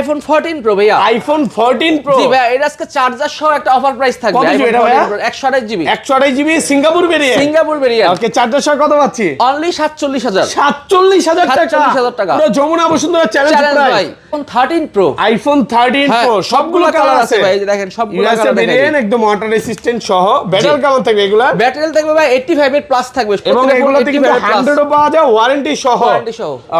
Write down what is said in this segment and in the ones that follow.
IPhone 14 pro ভাইয়া। IPhone 14 pro জি ভাইয়া, এটা আজকে চার্জার সহ একটা অফার প্রাইস থাকবে। কত জিবি এটা ভাইয়া? 128 GB. 128 GB Singapore variant. Singapore variant. Okay, charger সহ কত পাচ্ছি? অনলি 47000। 47000 টাকা। 47000 টাকা। পুরো Jamuna Bashundhara challenge price. IPhone 13 pro. IPhone 13 pro সবগুলো কালার আছে ভাই, দেখেন সবগুলো ইউএসএ কালার ভেরিয়েন্ট, একদম ওয়াটার রেসিস্ট্যান্ট সহ। ব্যাটারি কেমন থাকবে এগুলা? ব্যাটারি থাকবে ভাই 85 এর প্লাস থাকবে এবং এগুলোতে কিন্তু 100 ও পাওয়া যায় ওয়ারেন্টি সহ।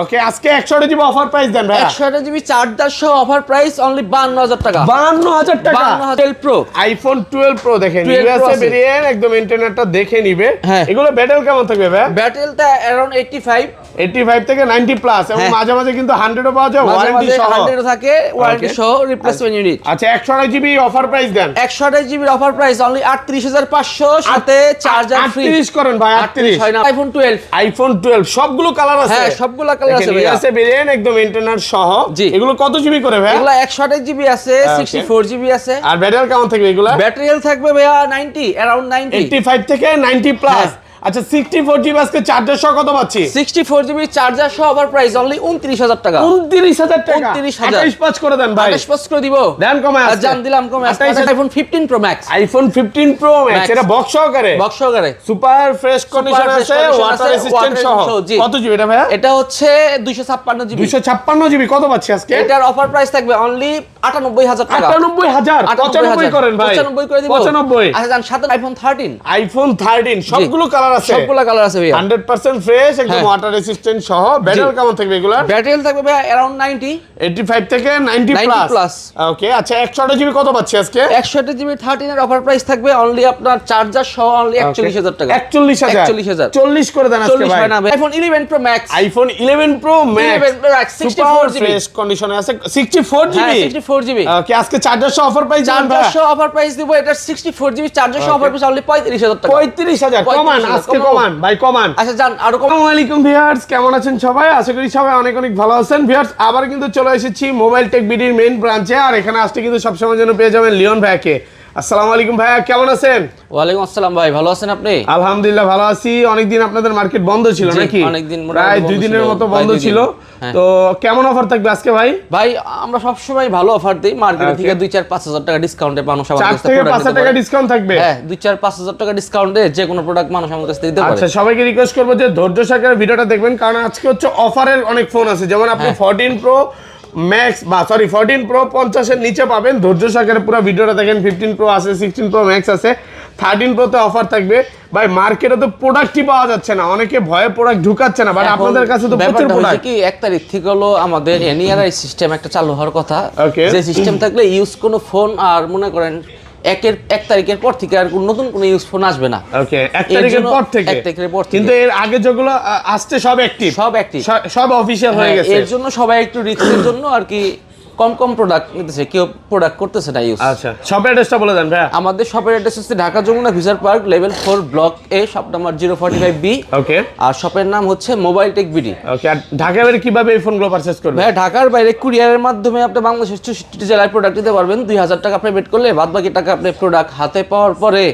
ওকে, আজকে 128 জিবি অফার প্রাইস দেন ভাই। 128 জিবি চার্জার সহ অফার প্রাইস অনলি 52000 টাকা। 52000 টাকা। 12 প্রো। আইফোন 12 প্রো দেখেন ইউএসএ ভেরিয়েন্ট, একদম ইন্টারনেটটা দেখে নিবে। এগুলো ব্যাটারি কেমন থাকবে ভাই? ব্যাটারিটা अराउंड 85 থেকে 90 প্লাস, এবং মাঝে মাঝে কিন্তু 100 ও পাওয়া যায় ওয়ারেন্টি সহ। 100 থাকে ওয়ারেন্টি সহ রিপ্লেসমেন্ট ইউনিট। আচ্ছা, 128 জিবি অফার প্রাইস দেন। 128 জিবির অফার প্রাইস অনলি 38500, সাথে চার্জার ফ্রি। 38 করেন ভাই, 38 হয় না। আইফোন 12। আইফোন 12 সবগুলো কালার আছে। হ্যাঁ, সবগুলো কালার আছে ভাই। আছে ভেরিয়েন্ট একদম ইন্টারনেট সহ। এগুলো কত জিবি করে ভাই? এগুলো 128 জিবি আছে, 64 জিবি আছে। আর ব্যাটারি কেমন থাকবে এগুলো? ব্যাটারি হেলথ থাকবে ভাইয়া 90, अराउंड 90। 85 থেকে 90 প্লাস। আচ্ছা, 64 জিবি আজকে চার্জার সহ কত পাচ্ছি? 64 জিবি চার্জার সহ অফার প্রাইস অনলি 29000 টাকা। 29000 টাকা। 29000। 28 পাঁচ করে দেন ভাই। 28 পাঁচ করে দিব। দেন কমে আছে। জান দিলাম কমে আছে। IPhone 15 pro max. IPhone 15 pro max, এটা বক্স সহকারে। বক্স সহকারে। সুপার ফ্রেশ কন্ডিশন আছে, ওয়াটার রেসিস্ট্যান্ট সহ। কত জিবি এটা ভাই? এটা হচ্ছে 256 জিবি। 256 জিবি কত পাচ্ছি আজকে? এটার অফার প্রাইস থাকবে অনলি 98000 টাকা। 98000। 95 করেন ভাই। 95 করে দিব। 95। আচ্ছা জান, সাথে আইফোন 13। আইফোন 13 সবগুলো কালার আছে। সবগুলো কালার আছে ভাইয়া। 100% ফ্রেশ, একদম ওয়াটার রেসিস্ট্যান্ট সহ। ব্যাটারি কেমন থাকবে এগুলা? ব্যাটারি থাকবে ভাই अराउंड 90, 85 থেকে 90 প্লাস। ওকে, আচ্ছা 128 জিবি কত পাচ্ছি আজকে? 128 জিবি 13 এর অফার প্রাইস থাকবে অনলি আপনার চার্জার সহ অনলি 41000 টাকা। 41000। 40 করে দেন আজকে ভাই। IPhone 11 pro max. IPhone 11 pro max 64 GB fresh কন্ডিশনে আছে। 64 জিবি। হ্যাঁ, 64 জিবি। ওকে, আজকে চার্জার সহ অফার প্রাইস জানেন ভাই? চার্জার সহ অফার প্রাইস দিব। এটা 64 জিবি চার্জার সহ অফার প্রাইস অনলি 35000 টাকা। 35000 কমান আজকে, কমান ভাই কমান। আচ্ছা জান, আরো কম। আসসালামু আলাইকুম ভিউয়ার্স, কেমন আছেন সবাই? আশা করি সবাই অনেক অনেক ভালো আছেন। ভিউয়ার্স, আবার কিন্তু চলে এসেছি মোবাইল টেক বিডির মেইন ব্রাঞ্চে, আর এখানে আসতে কিন্তু সবসময় জন্য পেয়ে যাবেন লিওন ভাইকে। আসসালামু আলাইকুম ভাইয়া, কেমন আছেন? ওয়ালাইকুম আসসালাম ভাই, ভালো আছেন আপনি? আলহামদুলিল্লাহ ভালো আছি। অনেকদিন আপনাদের মার্কেট বন্ধ ছিল নাকি? অনেকদিন, প্রায় 2 দিনের মতো বন্ধ ছিল। তো কেমন অফার থাকবে আজকে ভাই? ভাই আমরা সব সময় ভালো অফার দেই। মার্কেট থেকে 2-4-5000 টাকা ডিসকাউন্টে মানুষ আমাদের কাছে 4 থেকে 5 টাকা ডিসকাউন্ট থাকবে। হ্যাঁ, 2-4-5000 টাকা ডিসকাউন্টে যে কোনো প্রোডাক্ট মানুষ আমাদের কাছে দিতে পারে। আচ্ছা, সবাইকে রিকোয়েস্ট করব যে ধৈর্য সহকারে ভিডিওটা দেখবেন, কারণ আজকে হচ্ছে অফারের অনেক ফোন আছে। যেমন আপনি 14 প্রো ম্যাক্স 14 প্রো 50 এর নিচে পাবেন। ধৈর্য সহকারে পুরো ভিডিওটা দেখেন। 15 প্রো আছে, 16 প্রো ম্যাক্স আছে, 13 প্রো তে অফার থাকবে। ভাই মার্কেটে তো প্রোডাক্টই পাওয়া যাচ্ছে না, অনেকে ভয়ে প্রোডাক্ট ঢুকাচ্ছে না, বাট আপনাদের কাছে তো প্রচুর প্রোডাক্ট। কি 1 তারিখ থেকে হলো আমাদের এনইআরআই সিস্টেম একটা চালু হওয়ার কথা। যে সিস্টেম থাকলে ইউজ কোনো ফোন আর মনে করেন 1 তারিখের পর থেকে আর নতুন কোনো ইউজ ফোন আসবে না। ওকে, 1 তারিখের পর থেকে। 1 তারিখের পর থেকে। কিন্তু এর আগে যেগুলো আসছে সব অ্যাক্টিভ, সব অফিশিয়াল হয়ে গেছে। এর জন্য সবাই একটু রিস্কের জন্য আর কি কম প্রোডাক্ট নিতেছে, কেউ প্রোডাক্ট করতেছে না ইউজ। আচ্ছা, শপের অ্যাড্রেসটা বলে দেন ভাই। আমাদের শপের অ্যাড্রেস হচ্ছে Dhaka Jamuna future park level 4 block A, shop number 045B। Okay, আর শপের নাম হচ্ছে মোবাইল টেক বিডি। ওকে, আর ঢাকার বাইরে কিভাবে এই ফোনগুলো পারচেজ করবেন? ভাই ঢাকার বাইরে কুরিয়ারের মাধ্যমে আপনি বাংলাদেশের 64 জেলায় প্রোডাক্ট দিতে পারবেন। 2000 টাকা পেমেন্ট করলে বাদবাকি টাকা আপনি প্রোডাক্ট হাতে পাওয়ার পরে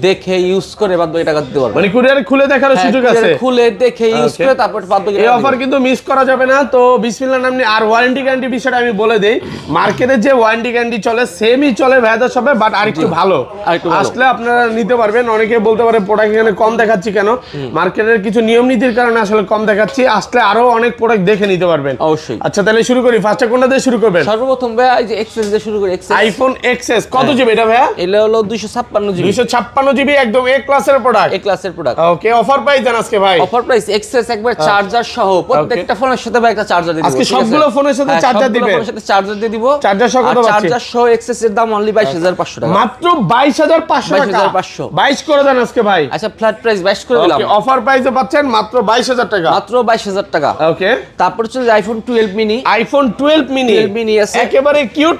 দেখে ইউজ করে বাদবাকি টাকা দিতে পারবেন। মানে কুরিয়ারে খুলে দেখার সুযোগ আছে? খুলে দেখে ইউজ করে তারপর বাদবাকি। এই অফার কিন্তু মিস করা যাবে না। তো বিসমিল্লাহ নামে। আর ওয়ারেন্টি গ্যারান্টি বিষয়টা আমি বলে দেই, মার্কেটে যে ওয়ারেন্টি গ্যারান্টি চলে সেমই চলে ভাইয়াদের শপে, বাট আরেকটু ভালো। আসলে আপনারা নিতে পারবেন। অনেকে বলতে পারে প্রোডাক্ট এখানে কম দেখাচ্ছি কেন, মার্কেটের কিছু নিয়ম নীতির কারণে আসলে কম দেখাচ্ছি। আসলে আরো অনেক প্রোডাক্ট দেখে নিতে পারবেন অবশ্যই। আচ্ছা, তাহলে শুরু করি। ফার্স্টে কোনটা দিয়ে শুরু করবেন? সর্বপ্রথম ভাই এই যে এক্সএস দিয়ে শুরু করি। আইফোন এক্সএস কত জিবি এটা ভাইয়া? এটা হলো 256 জিবি। 256 জিবি, একদম এ ক্লাসের প্রোডাক্ট। এ ক্লাসের প্রোডাক্ট। ওকে, অফার প্রাইস জান আজকে ভাই? অফার প্রাইস এক্সএস একবার চার্জার সহ প্রত্যেকটা ফোনের সাথে ভাই একটা চার্জার দিয়ে দিব। আজকে সবগুলো ফোনের সাথে চার্জার দিবেন? ফোনের সাথে চার্জার দিয়ে দিব। চার্জার সহ কত পাচ্ছেন? চার্জার সহ এক্সএস এর দাম অনলি 22500 টাকা। মাত্র 22500 টাকা। 22500। 22 করে দেন আজকে ভাই। আচ্ছা, ফ্ল্যাট প্রাইস 22 করে দিলাম। ওকে, অফার প্রাইসে পাচ্ছেন মাত্র 22000 টাকা। মাত্র 22000 টাকা। ওকে, তারপর হচ্ছে আইফোন 12 মিনি। আইফোন 12 মিনি আছে, একেবারে কিউট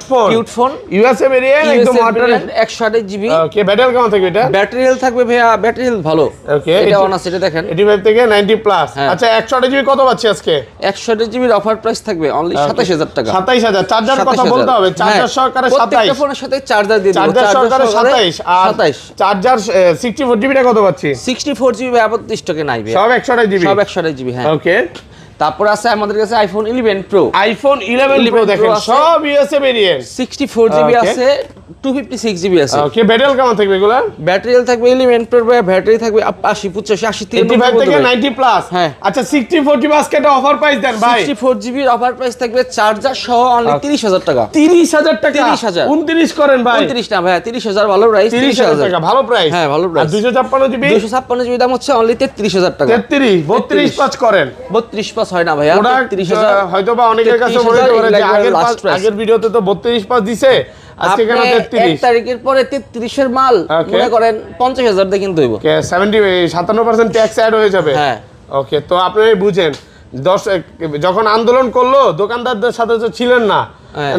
ফোন। ইউএসএ ভেরিয়েন্ট, একদম ওয়াটার 128 জিবি। ওকে, ব্যাটারি কেমন থাকবে এটা? ব্যাটারি হেলথ থাকবে ভাইয়া, ব্যাটারি হেলথ ভালো। ওকে, এটা অন আছে, এটা দেখেন 85 থেকে 90 প্লাস। আচ্ছা, 128 জিবি কত পাচ্ছি আজকে? 128 জিবির অফার প্রাইস থাকবে অনলি 27000 টাকা। 27000। চার্জার কথা বলতে হবে, চার্জার সহকারে 27। প্রত্যেকটা ফোনের সাথে চার্জার দিয়ে দিব। চার্জার সহকারে 27। আর 27 চার্জার 64 জিবিটা কত পাচ্ছি? 64 জিবি ভাই আপাতত স্টকে নাই ভাই। সব 128 জিবি। সব 128 জিবি। হ্যাঁ, ওকে, তারপর আছে আমাদের কাছে আইফোন 11 প্রো। আইফোন 11 প্রো দেখেন সব ইউএসএ ভেরিয়েন্ট, 64 জিবি আছে, 256 জিবি আছে। ওকে ব্যাটারি কেমন থাকবে এগুলা? ব্যাটারি থাকবে 11 প্রো, ব্যাটারি থাকবে 80 85 80 85 থেকে 90 প্লাস। হ্যাঁ আচ্ছা 64 জিবি আজকে একটা অফার প্রাইস দেন ভাই। 64 জিবি অফার প্রাইস থাকবে চার্জার সহ অনলি 30000 টাকা। 30000 টাকা? 30000 29 করেন ভাই। 29 না ভাই, 30000 ভালো প্রাইস। 30000 টাকা ভালো প্রাইস। হ্যাঁ ভালো প্রাইস। 256 জিবি 256 জিবি দাম হচ্ছে অনলি 33000 টাকা। 33 32 পাঁচ করেন। 32 পাস হয় না ভাইয়া, 33000 হয়তো বা অনেকের কাছে মনে হতে পারে যে আগের ভিডিওতে তো 32 পাস দিছে, আজকে কেন 33? 1 তারিখের পরে 33 এর মাল মনে করেন 50000 দিয়ে কিনতে হইব। 57% ট্যাক্স অ্যাড হয়ে যাবে। হ্যাঁ ওকে, তো আপনারাই বুঝেন যখন আন্দোলন করলো দোকানদারদের সাথে তো ছিলেন না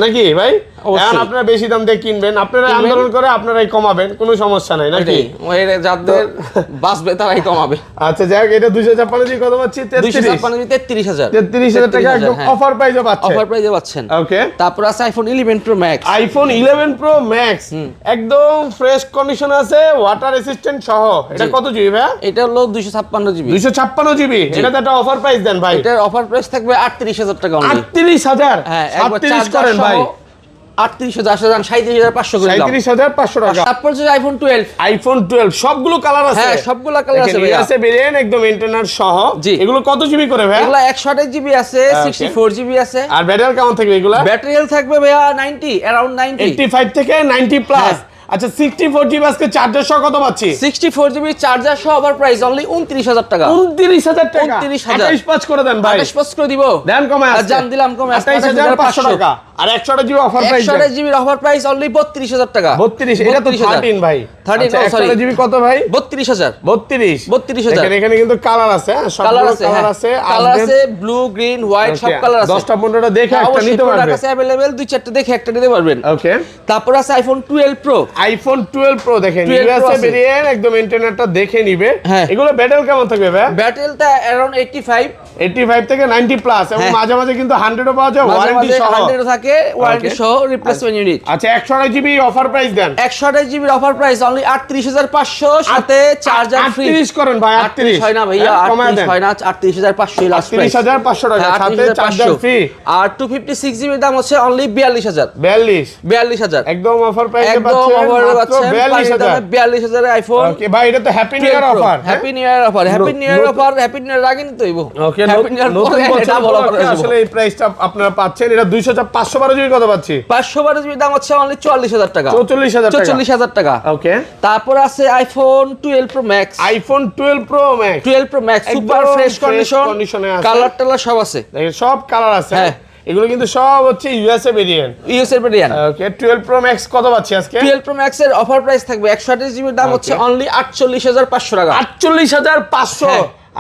নাকি ভাই? এখন আপনারা বেশি দাম দিয়ে কিনবেন, আপনারা আন্দোলন করে আপনারাই কমাবেন, কোনো সমস্যা নাই নাকি? যাদের বাঁচবে তারাই কমাবে। আচ্ছা যাই হোক, এটা 256 জিবি কত পাচ্ছি? 33000 টাকা একদম অফার প্রাইসে পাচ্ছেন। অফার প্রাইসে পাচ্ছেন। ওকে, তারপর আছে iPhone 11 pro max. IPhone 11 pro max একদম ফ্রেশ কন্ডিশন আছে, ওয়াটার রেসিস্ট্যান্ট সহ। এটা কত জিবি ভাই? এটা হলো 256 জিবি। 256 জিবি, এটা তো একটা অফার প্রাইস দেন ভাই। এটার অফার প্রাইস থাকবে 38000 টাকা অনলি। 38000? হ্যাঁ, 37 করেন ভাই। 38000 37500 করে দাম। 37500 টাকা। তারপর যে আইফোন 12। আইফোন 12 সবগুলো কালার আছে। হ্যাঁ সবগুলো কালার আছে ভাই। আছে ভেরিয়েন্ট একদম ইন্টারনাল সহ। এগুলো কত জিবি করে ভাই? এগুলো 128 জিবি আছে, 64 জিবি আছে। আর ব্যাটারি কেমন থাকবে এগুলো? ব্যাটারি থাকবে ভাইয়া 90 अराउंड 90 85 থেকে 90 প্লাস। আচ্ছা 64 জিবি আজকে চার্জার সহ কত পাচ্ছি? 64 জিবি চার্জার সহ আবার প্রাইস অনলি 29000 টাকা। 29000 টাকা? 28 পাঁচ করে দেন ভাই। 28 পাঁচ করে দিব। দেন কমায় আছে। জান দিলাম কমায় আছে 28500 টাকা। আর 128 GB offer price. 128 GB offer price only 32000 টাকা। 32 এটা তো 13 ভাই। 13 সরি 128 জিবি কত ভাই? 32000। 32000 এখানে কিন্তু কালার আছে, সবগুলো কালার আছে। কালার আছে ব্লু, গ্রিন, হোয়াইট সব কালার আছে। 10টা 15টা দেখে একটা নিতে পারবেন। প্রোডাক্ট আছে अवेलेबल, দুই চারটা দেখে একটা নিতে পারবেন। ওকে, তারপর আছে আইফোন 12 প্রো। আইফোন 12 প্রো দেখেন ইউএসএ ভেরিয়েন্ট একদম ইন্টারনেটটা দেখে নিবে। এগুলো ব্যাটারি কেমন থাকবে ভাই? ব্যাটারিটা अराउंड 85 থেকে 90 প্লাস এবং মাঝে মাঝে কিন্তু 100 ও পাওয়া যায়, ওয়ারেন্টি সহ। 100 থাকে, ওয়ারেন্টি সহ, রিপ্লেসমেন্ট ইউনিট। আচ্ছা 128 জিবি অফার প্রাইস দেন। 128 জিবি অফার প্রাইস অনলি 38500 সাথে চার্জার ফ্রি। 38 করেন ভাই। 38 হয় না ভাইয়া, 38 হয় না, 38500 লাস্ট প্রাইস। 38500 টাকা সাথে চার্জার ফ্রি। আর 256 জিবি দাম হচ্ছে অনলি 42000। 42000 একদম অফার প্রাইসে পাচ্ছেন। একদম অফারে পাচ্ছেন 42000। 42000 এর আইফোন। ওকে ভাই, এটা তো happy new year offer. Happy new year offer, happy new year offer, happy new year আগে নিতে হইব। ওকে, নতুন বছর আসলে এই প্রাইসটা আপনারা পাচ্ছেন। এটা 512 জিবি কত পাচ্ছি? 512 জিবি দাম হচ্ছে অনলি 44000 টাকা। 44000 টাকা। ওকে, তারপর আছে iPhone 12 pro max. IPhone 12 pro max. 12 pro max super fresh কন্ডিশনে আছে, কালার টালার সব আছে। দেখেন সব কালার আছে। হ্যাঁ, এগুলো কিন্তু সব হচ্ছে ইউএসএ ভেরিয়েন্ট। ওকে, 12 প্রো ম্যাক্স কত পাচ্ছি আজকে? 12 প্রো ম্যাক্স এর অফার প্রাইস থাকবে 128 জিবি দাম হচ্ছে অনলি 48500 টাকা। 48500।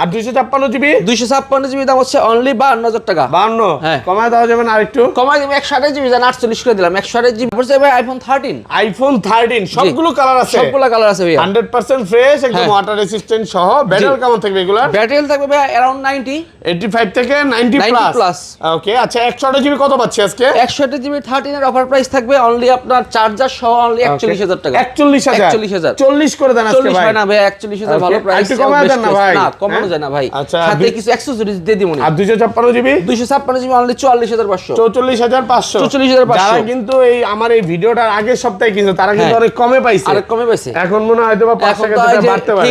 আর 256 জিবি? 256 জিবি দাম হচ্ছে অনলি 52000 টাকা। 52? হ্যাঁ, কমায় দেওয়া যাবে না আরেকটু? কমাই দেব 128 জিবি জান 48 করে দিলাম। 128 জিবি পড়ছে ভাই আইফোন 13। আইফোন 13 সবগুলো কালার আছে। সবগুলো কালার আছে ভাইয়া। 100% ফ্রেশ, একদম ওয়াটার রেসিস্ট্যান্ট সহ। ব্যাটারি কেমন থাকবে এগুলা? ব্যাটারি থাকবে ভাই अराउंड 90 85 থেকে 90 প্লাস। ওকে, আচ্ছা 128 জিবি কত পাচ্ছি আজকে? 128 জিবি 13 এর অফার প্রাইস থাকবে অনলি আপনার চার্জার সহ অনলি 41000 টাকা। 41000 40 করে দেন আজকে ভাই। 40 হয় না ভাই, 41000 ভালো প্রাইস। একটু কমায় দেন না ভাই। না কমানো যায় না ভাই। আচ্ছা, সাথে কিছু অ্যাকসেসরিজ দিয়ে দিমুনি। আর 256 জিবি? 256 GB only 44500। 44500। 44500। যারা কিন্তু এই আমার এই ভিডিওটার আগের সপ্তাহে কিনছে তারা কিন্তু অনেক কমে পাইছে। আরেক কমে পাইছে। এখন মনে হয় হয়তো 5 টাকা বাড়তে পারে।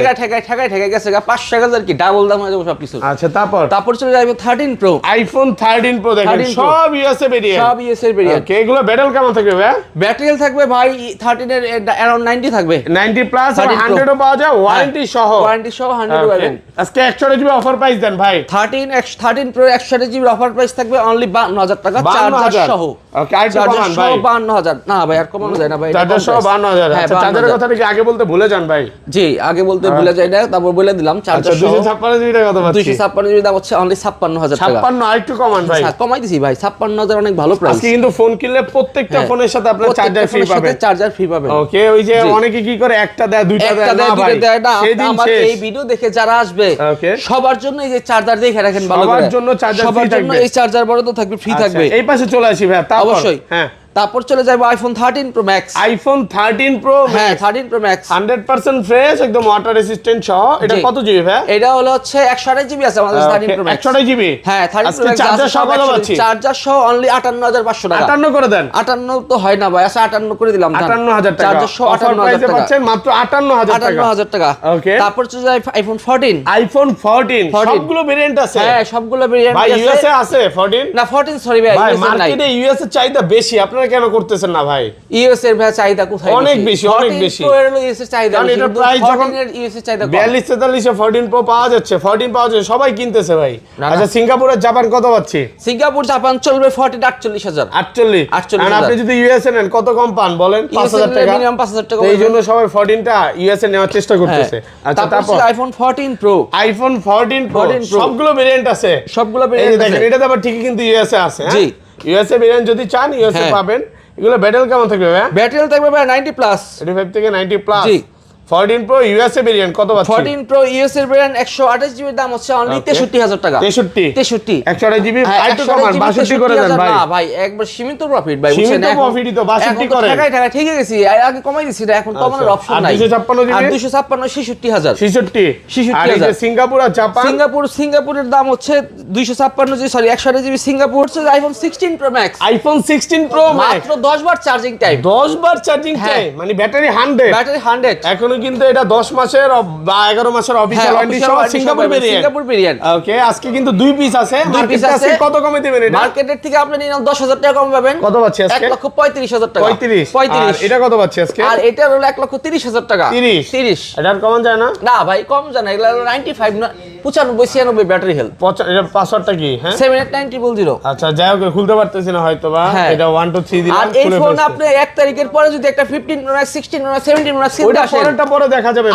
ঠেকা গেছে 5,000 কি ডাবল দাম হয়ে যাবে সবকিছু। আচ্ছা, তারপর চলে যাবে 13 প্রো। আইফোন 13 প্রো দেখেন সব ইউএসএ ভেরিয়েন্ট। সব ইউএসএ ভেরিয়েন্ট। ওকে, এগুলো ব্যাটারি কেমন থাকবে ভাই? ব্যাটারি থাকবে ভাই 13 এর अराउंड 90 থাকবে। 90 প্লাস আর 100 ও পাওয়া যায়, ওয়ারেন্টি সহ। ওয়ারেন্টি সহ 100 পাবেন। আজকে 128 জিবি অফার প্রাইস দেন ভাই। 13 প্রো 128 জিবি অফার প্রাইস থাকবে অনলি 52000 টাকা চার্জার সহ। ওকে, আর কমান ভাই। 52000 না ভাই, আর কমানো যায় না ভাই। চার্জার সহ 52000। আচ্ছা, চার্জারের কথা কি আগে বলতে ভুলে যান ভাই? জি, আগে বলতে ভুলে যাই না, তারপর বলে দিলাম চার্জার সহ। 256 জিবি কত পাচ্ছি? 256 জিবি দাম হচ্ছে অনলি 56000 টাকা। 56 আরেকটু কমান ভাই। কমাই দিছি ভাই, 56000 অনেক ভালো প্রাইস। আজকে কিন্তু ফোন কিনলে প্রত্যেকটা ফোনের সাথে আপনি চার্জার ফ্রি পাবেন। চার্জার ফ্রি পাবেন। ওকে, ওই যে অনেকে কি করে একটা দেয় দুইটা দেয় না ভাই। আমার এই ভিডিও দেখে যারা আসবে সবার জন্য এই যে চার্জার দেখে রাখেন ভালো করে। সবার জন্য চার্জার ফ্রি থাকবে। এই চার্জার বড় তো থাকবে, ফ্রি থাকবে। এই পাশে চলে আসি ভাই। অবশ্যই। হ্যাঁ, তারপর চলে যাবো iPhone 13 pro max. IPhone 13 pro হ্যাঁ 13 প্রো ম্যাক্স 100% ফ্রেশ, একদম ওয়াটার রেসিস্ট্যান্ট সহ। এটা জি। কত জিবি ভাই? এটা হলো হচ্ছে 128 জিবি আছে আমাদের 13 প্রো ম্যাক্স। 128 জিবি। হ্যাঁ 13 প্রো ম্যাক্স চার্জার সহ কত পাচ্ছি? চার্জার সহ অনলি 58500 টাকা। 58 করে দেন। 58 তো হয় না ভাই, আচ্ছা 58 করে দিলাম। 58000 টাকা। চার্জার সহ অফার 58000 প্রাইসে টাকা পাচ্ছেন মাত্র 58000 টাকা। 58000 টাকা। ওকে। তারপর চলে যায় আইফোন 14। আইফোন 14 সবগুলো ভেরিয়েন্ট আছে। হ্যাঁ সবগুলো ভেরিয়েন্ট ভাই আছে। ইউএসএ আছে 14? না 14 সরি ভাই, ভাই ইউএস এর নাই। মার্কেটে ইউএস এর চাহিদা বেশি, আপনারা কেন করতেছেন না ভাই? ইউএস এর ভাই চাহিদা কোথায়? অনেক বেশি, অনেক 14 বেশি। Pro এর হলো ইউএস এর চাহিদা কারণ বেশি, এটার কিন্তু প্রাইস যখন 14 এর ইউএস এর চাহিদা কম। 42-43 এ 14 প্রো পাওয়া যাচ্ছে, 14 পাওয়া যাচ্ছে, সবাই কিনতেছে ভাই। না, না। আচ্ছা সিঙ্গাপুর আর জাপান কত পাচ্ছি? সিঙ্গাপুর জাপান চলবে 14 48000। 48। 48,000 আর আপনি যদি ইউএসএ নেন কত কম পান বলেন? 5000 টাকা। মিনিমাম 5000 টাকা। তো এই জন্য সবাই 14টা ইউএসএ নেওয়ার চেষ্টা করতেছে। আচ্ছা তারপর iPhone 14 pro. IPhone 14 pro 14 Pro সবগুলো ভেরিয়েন্ট আছে। সবগুলো এই যে ভেরিয়েন্ট দেখেন আছে। এটাতে আবার ঠিকই কিন্তু ইউএসএ আছে। জি। ইউএসএ ভেরিয়েন্ট যদি চান ইউএসএ হ্যাঁ। পাবেন। এগুলো ব্যাটেল কেমন থাকবে ভাই? ব্যাটারি থাকবে ভাই 90 প্লাস। 85 থেকে 90 প্লাস। জি। 14 প্রো ইউএসএ ভেরিয়েন্ট কত পাচ্ছি? 14 প্রো ইউএস এর ভেরিয়েন্ট 128 জিবি দাম হচ্ছে অনলি 63000 টাকা। 63 128 জিবি হ্যাঁ, আইটু কমান 62 করে দেন ভাই। না ভাই একবার সীমিত প্রফিট ভাই, সীমিত বুঝছেন? প্রফিটই তো 62 করে। টাকায় টাকা ঠিকই গেছি, আগে কমাই দিছি না, এখন কমানোর অপশন আর নাই। 256 জিবি? আর 256 66000। 66 আর এই যে সিঙ্গাপুর আর জাপান সিঙ্গাপুরের দাম হচ্ছে 256 জি সরি 128 জিবি। সিঙ্গাপুর হচ্ছে iPhone 16 pro max. IPhone 16 pro max মাত্র 10 বার চার্জিং টাইম। 10 বার চার্জিং হ্যাঁ। টাইম, মানে ব্যাটারি 100। ব্যাটারি 100। এখনো কিন্তু এটা 10 মাসের বা 11 মাসের অফিশিয়াল ওয়ারেন্টি সহ Singapore variant. Singapore variant. Okay আজকে কিন্তু দুই পিস আছে। দুই পিস মার্কেটে আছে। আজকে কত কমে দিবেন এটা? মার্কেটের থেকে আপনি নিলাম 10000 টাকা কম পাবেন। কত পাচ্ছি আজকে? 1,35,000 টাকা। 35 আর এটা কত পাচ্ছি আজকে? আর এটা হলো 1,30,000 টাকা। 30 এটার কমন যায় না? না ভাই কম জানা, এগুলো হলো 95 না 95 96 ব্যাটারি হেলথ। এটা পাসওয়ার্ডটা কি? হ্যাঁ 78900। আচ্ছা যাই হোক খুলতে পারতেছি না হয়তো বা। হ্যাঁ। এটা 1 2 3 দিলাম আর এই খুলে ফোন ফেলছি। আপনি 1 তারিখের পরে যদি একটা 15 16 17 সেল ওটা আসে, পরেরটা পরে দেখা যাবে।